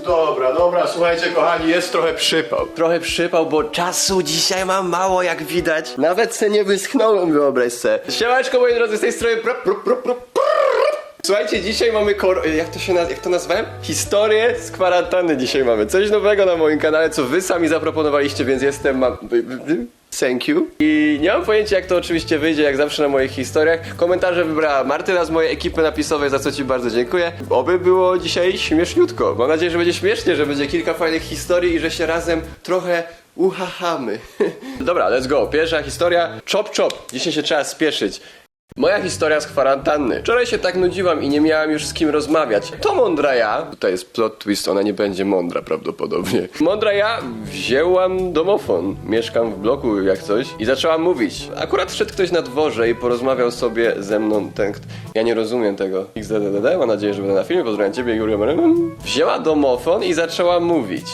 Dobra, słuchajcie kochani, jest trochę przypał. Trochę przypał, bo czasu dzisiaj mam mało, jak widać. Nawet se nie wyschnąłem, wyobraź se. Siemaneczko moi drodzy, z tej strony Słuchajcie, dzisiaj mamy jak to nazwałem? Historię z kwarantanny dzisiaj mamy. Coś nowego na moim kanale, co wy sami zaproponowaliście, więc jestem... Thank you. I nie mam pojęcia, jak to oczywiście wyjdzie, jak zawsze na moich historiach. Komentarze wybrała Martyna z mojej ekipy napisowej, za co ci bardzo dziękuję. Oby było dzisiaj śmieszniutko. Mam nadzieję, że będzie śmiesznie, że będzie kilka fajnych historii i że się razem trochę uchachamy. Dobra, let's go. Pierwsza historia. Chop chop. Dzisiaj się trzeba spieszyć. Moja historia z kwarantanny. Wczoraj się tak nudziłam i nie miałam już z kim rozmawiać. To mądra ja, tutaj jest plot twist, ona nie będzie mądra prawdopodobnie. Mądra ja wzięłam domofon. Mieszkam w bloku jak coś i zaczęłam mówić. Akurat szedł ktoś na dworze i porozmawiał sobie ze mną ja nie rozumiem tego. XDDD, mam nadzieję, że będę na filmie. Pozdrawiam ciebie, Julia. Wzięła domofon i zaczęła mówić.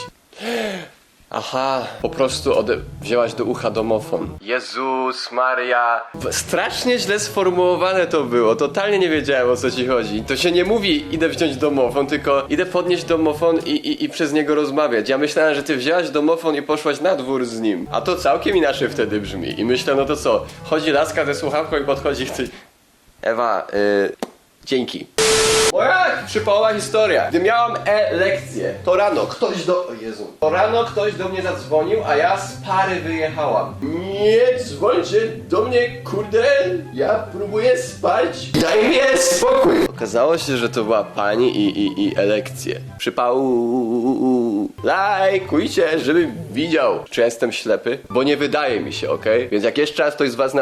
Aha, po prostu wzięłaś do ucha domofon. Jezus Maria. Strasznie źle sformułowane to było. Totalnie nie wiedziałem, o co ci chodzi. To się nie mówi idę wziąć domofon, tylko idę podnieść domofon i przez niego rozmawiać. Ja myślałem, że ty wzięłaś domofon i poszłaś na dwór z nim. A to całkiem inaczej wtedy brzmi. I myślę, no to co? Chodzi laska ze słuchawką i podchodzi ktoś. Ewa, dzięki. Moja przypałowa historia. Gdy miałam lekcję, to rano ktoś do mnie zadzwonił, a ja z pary wyjechałam. Nie dzwońcie do mnie, kurde, ja próbuję spać. Daj mi spokój. Okazało się, że to była pani i lekcje. Przypał. Lajkujcie, żeby widział, czy jestem ślepy, bo nie wydaje mi się, okej? Więc jak jeszcze raz ktoś z was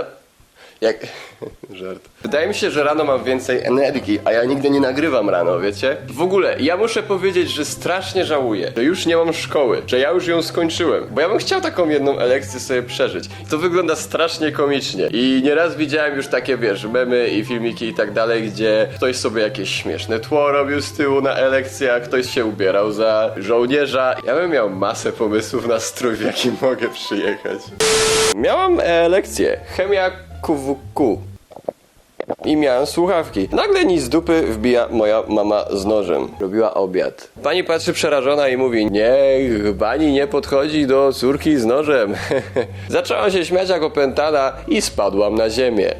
Żart. Wydaje mi się, że rano mam więcej energii, a ja nigdy nie nagrywam rano, wiecie? W ogóle, ja muszę powiedzieć, że strasznie żałuję, że już nie mam szkoły, że ja już ją skończyłem, bo ja bym chciał taką jedną lekcję sobie przeżyć. To wygląda strasznie komicznie i nieraz widziałem już takie, wiesz, memy i filmiki i tak dalej, gdzie ktoś sobie jakieś śmieszne tło robił z tyłu na lekcjach, ktoś się ubierał za żołnierza. Ja bym miał masę pomysłów na strój, w jakim mogę przyjechać. Miałam lekcję, chemia QWQ. I miałem słuchawki. Nagle nic z dupy wbija moja mama z nożem. Robiła obiad. Pani patrzy przerażona i mówi: niech pani nie podchodzi do córki z nożem. Zaczęłam się śmiać jak opętana i spadłam na ziemię.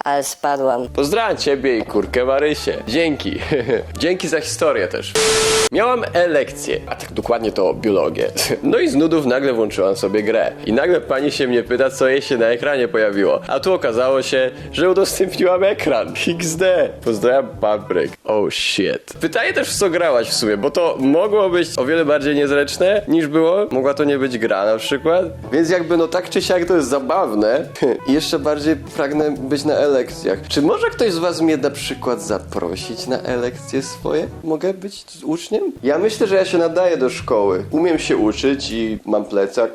Ale spadłam. Pozdrawiam ciebie i kurkę Marysię. Dzięki. Dzięki za historię też. Miałam lekcję, a tak dokładnie to biologię. No i z nudów nagle włączyłam sobie grę. I nagle pani się mnie pyta, co jej się na ekranie pojawiło. A tu okazało się, że udostępniłam ekran. XD. Pozdrawiam papryk. Oh shit. Pytanie też, w co grałaś w sumie, bo to mogło być o wiele bardziej niezręczne niż było. Mogła to nie być gra na przykład. Więc jakby no tak czy siak to jest zabawne. I jeszcze bardziej pragnę być na lekcjach. Czy może ktoś z was mnie na przykład zaprosić na lekcje swoje? Mogę być uczniem? Ja myślę, że ja się nadaję do szkoły. Umiem się uczyć i mam plecak.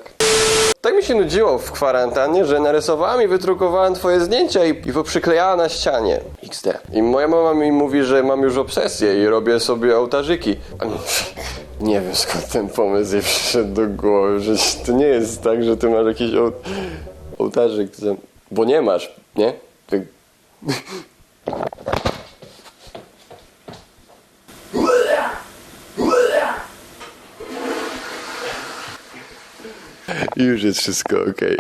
Tak mi się nudziło w kwarantannie, że narysowałam i wydrukowałam twoje zdjęcia i poprzyklejała na ścianie. XD. I moja mama mi mówi, że mam już obsesję i robię sobie ołtarzyki. Nie wiem, skąd ten pomysł jej przyszedł do głowy, że to nie jest tak, że ty masz jakiś ołtarzyk, bo nie masz, nie? Już jest wszystko okej.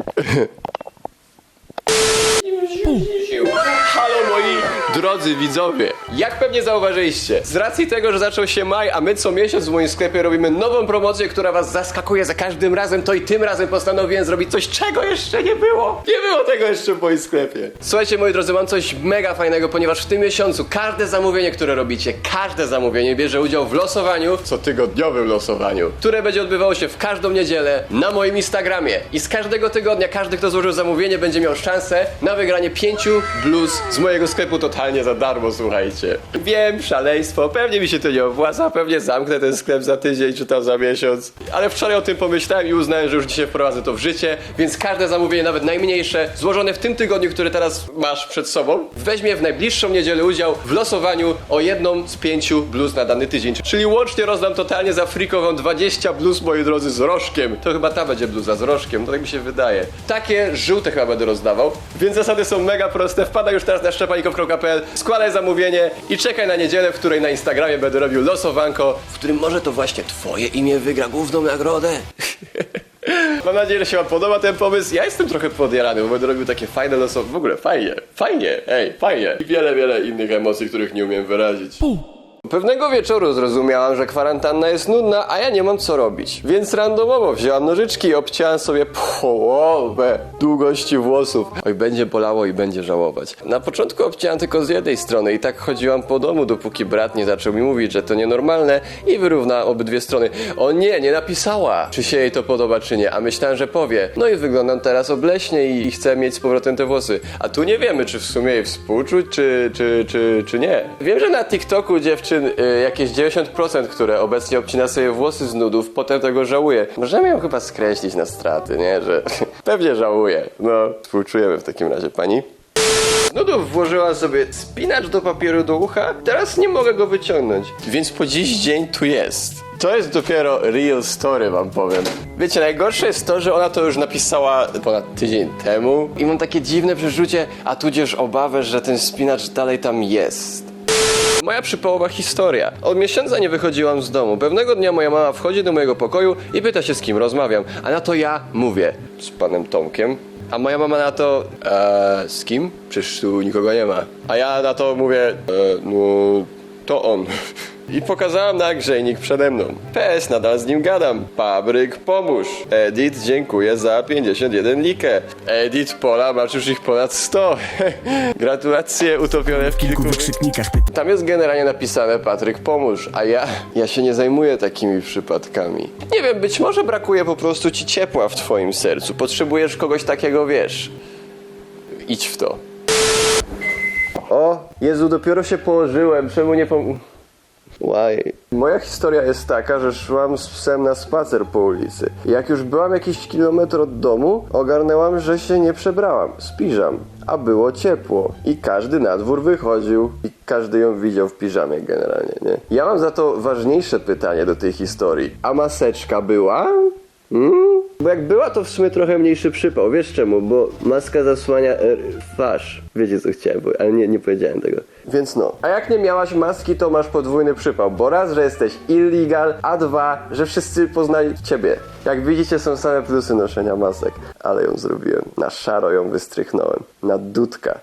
Halo moi drodzy widzowie, jak pewnie zauważyliście, z racji tego, że zaczął się maj, a my co miesiąc w moim sklepie robimy nową promocję, która was zaskakuje za każdym razem, to i tym razem postanowiłem zrobić coś, czego jeszcze nie było. Nie było tego jeszcze w moim sklepie. Słuchajcie moi drodzy, mam coś mega fajnego, ponieważ w tym miesiącu każde zamówienie, które robicie, każde zamówienie bierze udział w losowaniu, cotygodniowym losowaniu, które będzie odbywało się w każdą niedzielę na moim Instagramie. I z każdego tygodnia każdy, kto złożył zamówienie, będzie miał szansę na wygranie 5 bluz z mojego sklepu totalnie za darmo, słuchajcie. Wiem, szaleństwo, pewnie mi się to nie opłaca, pewnie zamknę ten sklep za tydzień czy tam za miesiąc. Ale wczoraj o tym pomyślałem i uznałem, że już dzisiaj wprowadzę to w życie, więc każde zamówienie, nawet najmniejsze, złożone w tym tygodniu, który teraz masz przed sobą, weźmie w najbliższą niedzielę udział w losowaniu o jedną z 5 bluz na dany tydzień. Czyli łącznie rozdam totalnie za frikową 20 bluz, moi drodzy, z rożkiem. To chyba ta będzie bluza z rożkiem, to tak mi się wydaje. Takie żółte chyba będę rozdawał, więc zasady są mega proste. Wpadaj już teraz na szczepanikov.pl, składaj zamówienie i czekaj na niedzielę, w której na Instagramie będę robił losowanko, w którym może to właśnie twoje imię wygra główną nagrodę. Mam nadzieję, że się wam podoba ten pomysł. Ja jestem trochę podjarany, bo będę robił takie fajne losowanko. W ogóle fajnie, fajnie. I wiele innych emocji, których nie umiem wyrazić. Pewnego wieczoru zrozumiałam, że kwarantanna jest nudna, a ja nie mam co robić. Więc randomowo wzięłam nożyczki i obcięłam sobie połowę długości włosów. Oj, będzie bolało i będzie żałować. Na początku obcięłam tylko z jednej strony i tak chodziłam po domu, dopóki brat nie zaczął mi mówić, że to nienormalne i wyrówna obydwie strony. O nie napisała, czy się jej to podoba, czy nie, a myślałem, że powie. No i wyglądam teraz obleśnie i chcę mieć z powrotem te włosy. A tu nie wiemy, czy w sumie jej współczuć, czy nie. Wiem, że na TikToku dziewczyn jakieś 90%, które obecnie obcina sobie włosy z nudów, potem tego żałuje. Możemy ją chyba skreślić na straty, nie? Że pewnie żałuje. No, współczujemy w takim razie, pani. Z nudów włożyła sobie spinacz do papieru do ucha, teraz nie mogę go wyciągnąć. Więc po dziś dzień tu jest. To jest dopiero real story, wam powiem. Wiecie, najgorsze jest to, że ona to już napisała ponad tydzień temu i mam takie dziwne przeczucie, a tudzież obawę, że ten spinacz dalej tam jest. Moja przypałowa historia. Od miesiąca nie wychodziłam z domu. Pewnego dnia moja mama wchodzi do mojego pokoju i pyta się, z kim rozmawiam. A na to ja mówię, z panem Tomkiem. A moja mama na to, z kim? Przecież tu nikogo nie ma. A ja na to mówię, no to on. I pokazałam nagrzejnik przede mną. PS, nadal z nim gadam. Pabryk, pomóż. Edit, dziękuję za 51 likę. Edit, Pola, masz już ich ponad 100. Gratulacje utopione w kilku wykrzyknikach. Tam jest generalnie napisane Patryk, pomóż. A ja się nie zajmuję takimi przypadkami. Nie wiem, być może brakuje po prostu ci ciepła w twoim sercu. Potrzebujesz kogoś takiego, wiesz. Idź w to. O, Jezu, dopiero się położyłem. Czemu nie Why? Moja historia jest taka, że szłam z psem na spacer po ulicy. Jak już byłam jakiś kilometr od domu, ogarnęłam, że się nie przebrałam z piżam. A było ciepło. I każdy na dwór wychodził. I każdy ją widział w piżamie generalnie, nie? Ja mam za to ważniejsze pytanie do tej historii. A maseczka była? Bo jak była, to w sumie trochę mniejszy przypał. Wiesz czemu? Bo maska zasłania twarz. Wiecie, co chciałem powiedzieć, ale nie powiedziałem tego. Więc no. A jak nie miałaś maski, to masz podwójny przypał. Bo raz, że jesteś illegal, a dwa, że wszyscy poznali ciebie. Jak widzicie, są same plusy noszenia masek. Ale ją zrobiłem. Na szaro ją wystrychnąłem. Na dudka.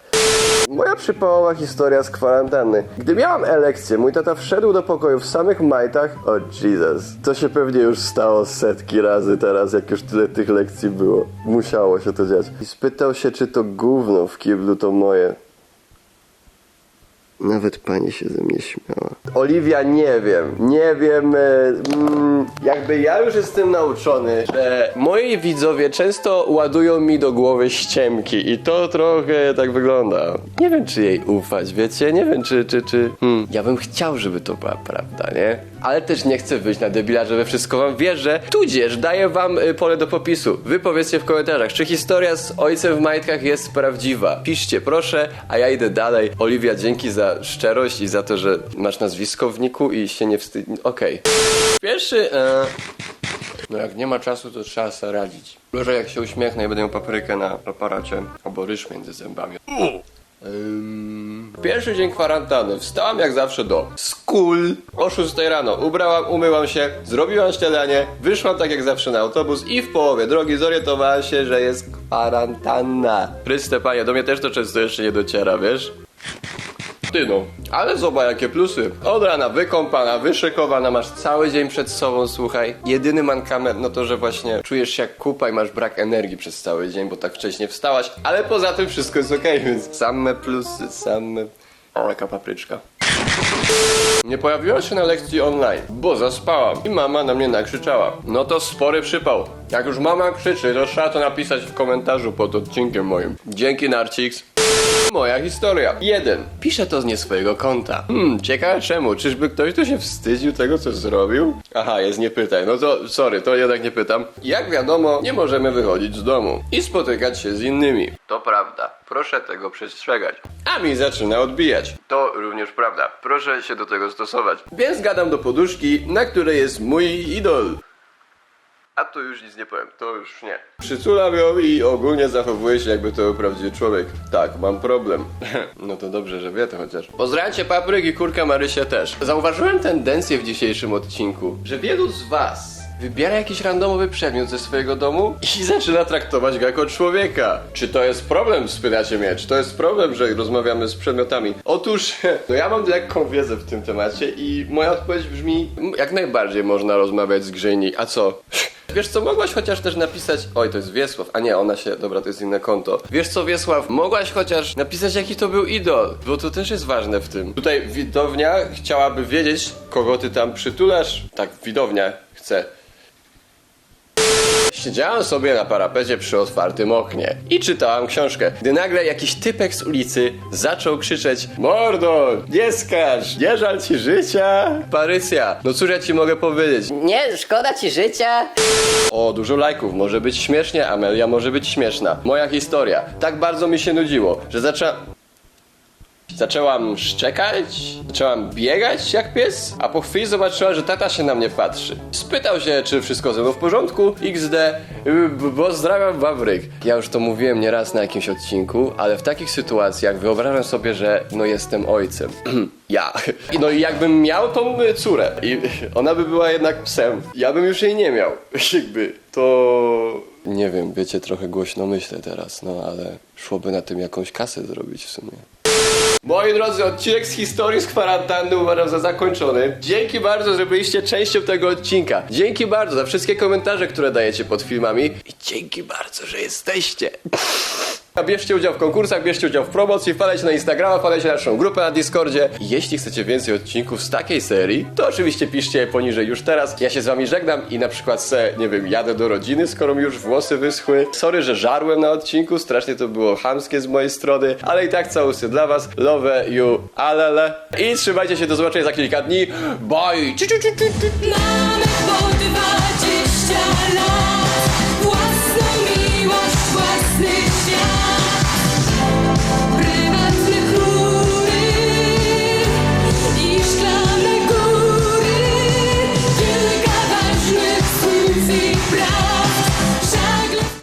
Moja przypałowa historia z kwarantanny. Gdy miałam elekcję, mój tata wszedł do pokoju w samych majtach. O Jesus. To się pewnie już stało setki razy teraz, jak już tyle tych lekcji było. Musiało się to dziać. I spytał się, czy to gówno w kiblu to moje. Nawet pani się ze mnie śmiała. Oliwia, nie wiem, jakby ja już jestem nauczony, że moi widzowie często ładują mi do głowy ściemki i to trochę tak wygląda. Nie wiem, czy jej ufać, wiecie, nie wiem, czy ja bym chciał, żeby to była prawda, nie? Ale też nie chcę wyjść na debila, że we wszystko wam wierzę, tudzież daję wam pole do popisu. Wy powiedzcie w komentarzach, czy historia z ojcem w majtkach jest prawdziwa. Piszcie proszę, a ja idę dalej. Oliwia, dzięki za szczerość i za to, że masz nazwisko w niku i się nie wstydź. Okej. Pierwszy, no jak nie ma czasu, to trzeba sobie radzić. Może jak się uśmiechnę i będę miał paprykę na aparacie, albo ryż między zębami. Pierwszy dzień kwarantanny. Wstałam jak zawsze do school o 6 rano. Umyłam się, zrobiłam śniadanie, wyszłam tak jak zawsze na autobus i w połowie drogi zorientowałam się, że jest kwarantanna. Chryste panie, do mnie też to często jeszcze nie dociera, wiesz? Ty no, ale zobacz jakie plusy. Od rana wykąpana, wyszykowana, masz cały dzień przed sobą, słuchaj. Jedyny mankament, no to, że właśnie czujesz się jak kupa i masz brak energii przez cały dzień, bo tak wcześnie wstałaś. Ale poza tym wszystko jest okej, więc same plusy, same... O, jaka papryczka. Nie pojawiła się na lekcji online, bo zaspałam i mama na mnie nakrzyczała. No to spory przypał. Jak już mama krzyczy, to trzeba to napisać w komentarzu pod odcinkiem moim. Dzięki, Narcix. Moja historia. 1. Piszę to z nie swojego konta. Ciekawe czemu? Czyżby ktoś tu się wstydził tego, co zrobił? Aha, jest nie pytaj. No to, sorry, to jednak nie pytam. Jak wiadomo, nie możemy wychodzić z domu i spotykać się z innymi. To prawda. Proszę tego przestrzegać. A mi zaczyna odbijać. To również prawda. Proszę się do tego stosować. Więc gadam do poduszki, na której jest mój idol. A to już nic nie powiem, to już nie. Przytulam ją i ogólnie zachowuje się, jakby to był prawdziwy człowiek. Tak, mam problem. No to dobrze, że wie to chociaż. Pozdrawiam cię, Papryk, i kurka Marysia też. Zauważyłem tendencję w dzisiejszym odcinku, że wielu z was wybiera jakiś randomowy przedmiot ze swojego domu i zaczyna traktować go jako człowieka. Czy to jest problem, spytacie mnie? Czy to jest problem, że rozmawiamy z przedmiotami? Otóż, no ja mam lekką wiedzę w tym temacie i moja odpowiedź brzmi, jak najbardziej można rozmawiać z grzejni. A co? Wiesz co, mogłaś chociaż też napisać... Oj, to jest Wiesław, a nie, ona się... Dobra, to jest inne konto. Wiesz co, Wiesław, mogłaś chociaż napisać, jaki to był idol, bo to też jest ważne w tym. Tutaj widownia chciałaby wiedzieć, kogo ty tam przytulasz. Tak, widownia chce. Siedziałem sobie na parapecie przy otwartym oknie i czytałam książkę, gdy nagle jakiś typek z ulicy zaczął krzyczeć: Mordo, nie skacz, nie żal ci życia? Parycja, no cóż ja ci mogę powiedzieć? Nie, szkoda ci życia. O, dużo lajków, może być śmiesznie, Amelia może być śmieszna. Moja historia. Tak bardzo mi się nudziło, że zaczęłam szczekać, zaczęłam biegać jak pies, a po chwili zobaczyła, że tata się na mnie patrzy. Spytał się, czy wszystko ze mną w porządku, XD, pozdrawiam, Wawryk. Ja już to mówiłem nieraz na jakimś odcinku, ale w takich sytuacjach wyobrażam sobie, że no jestem ojcem. Ja. No i jakbym miał tą córę i ona by była jednak psem, ja bym już jej nie miał. Jakby to... Nie wiem, wiecie, trochę głośno myślę teraz, no ale szłoby na tym jakąś kasę zrobić w sumie. Moi drodzy, odcinek z historii z kwarantanny uważam za zakończony. Dzięki bardzo, że byliście częścią tego odcinka. Dzięki bardzo za wszystkie komentarze, które dajecie pod filmami. I dzięki bardzo, że jesteście. Bierzcie udział w konkursach, bierzcie udział w promocji, wpadajcie na Instagrama, wpadajcie na naszą grupę na Discordzie. I jeśli chcecie więcej odcinków z takiej serii, to oczywiście piszcie je poniżej już teraz. Ja się z wami żegnam i na przykład nie wiem, jadę do rodziny, skoro mi już włosy wyschły. Sorry, że żarłem na odcinku, strasznie to było chamskie z mojej strony, ale i tak całusy dla was. Love you, alele. I trzymajcie się, do zobaczenia za kilka dni. Bye! Mamy po dwa.